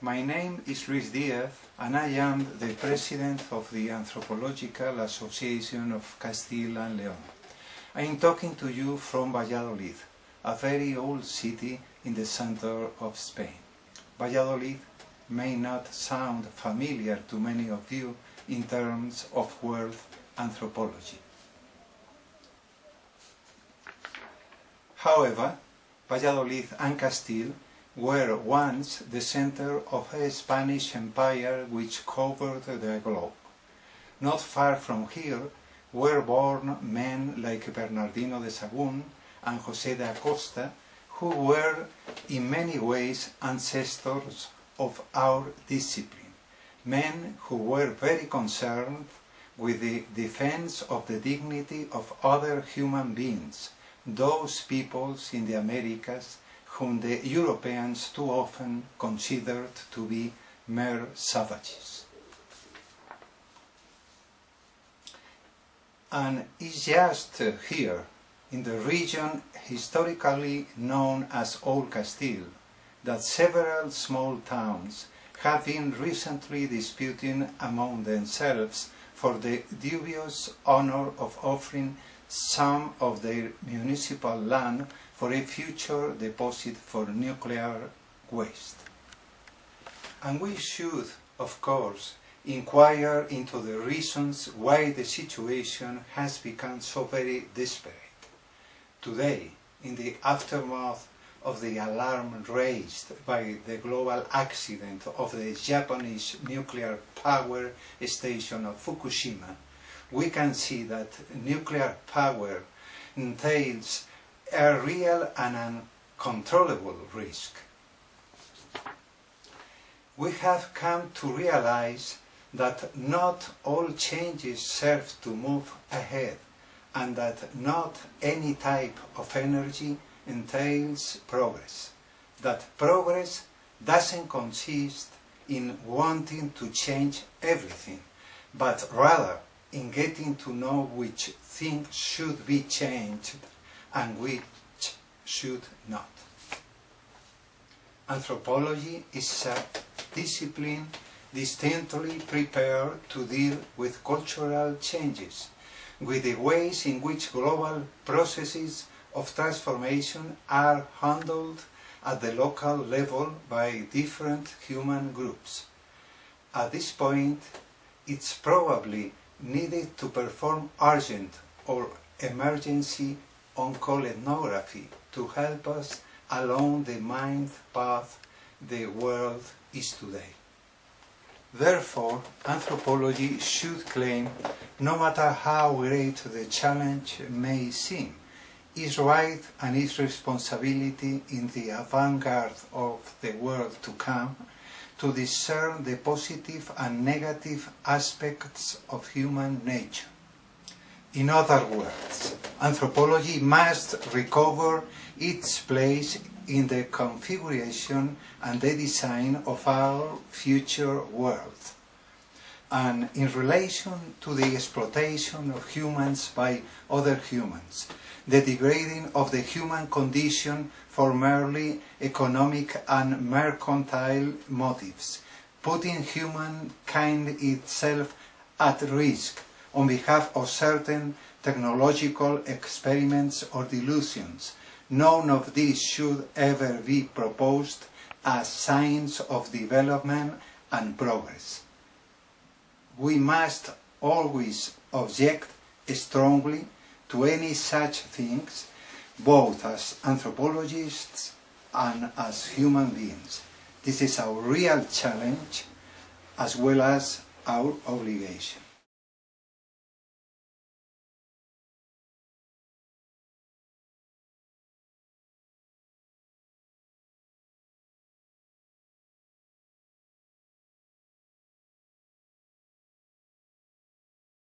My name is Díaz and I am the president of the Anthropological Association of Castile and León. I am talking to you from Valladolid, a very old city in the center of Spain. Valladolid may not sound familiar to many of you in terms of world anthropology. However, Valladolid and Castile were once the center of a Spanish empire which covered the globe. Not far from here were born men like Bernardino de Sahagún and José de Acosta, who were in many ways ancestors of our discipline, men who were very concerned with the defense of the dignity of other human beings, those peoples in the Americas whom the Europeans too often considered to be mere savages. And it's just here, in the region historically known as Old Castile, that several small towns have been recently disputing among themselves for the dubious honor of offering some of their municipal land for a future deposit for nuclear waste. And we should, of course, inquire into the reasons why the situation has become so very desperate. Today, in the aftermath of the alarm raised by the global accident of the Japanese nuclear power station of Fukushima, we can see that nuclear power entails a real and uncontrollable risk. We have come to realize that not all changes serve to move ahead, and that not any type of energy entails progress. That progress doesn't consist in wanting to change everything, but rather in getting to know which things should be changed and which should not. Anthropology is a discipline distinctly prepared to deal with cultural changes, with the ways in which global processes of transformation are handled at the local level by different human groups. At this point, it's probably needed to perform urgent or emergency oncoethnography to help us along the mind path the world is today. Therefore, anthropology should claim, no matter how great the challenge may seem, its right and its responsibility in the avant-garde of the world to come, to discern the positive and negative aspects of human nature. In other words, anthropology must recover its place in the configuration and the design of our future world. And in relation to the exploitation of humans by other humans, the degrading of the human condition for merely economic and mercantile motives, putting humankind itself at risk on behalf of certain technological experiments or delusions. None of these should ever be proposed as signs of development and progress. We must always object strongly to any such things, both as anthropologists and as human beings. This is our real challenge as well as our obligation.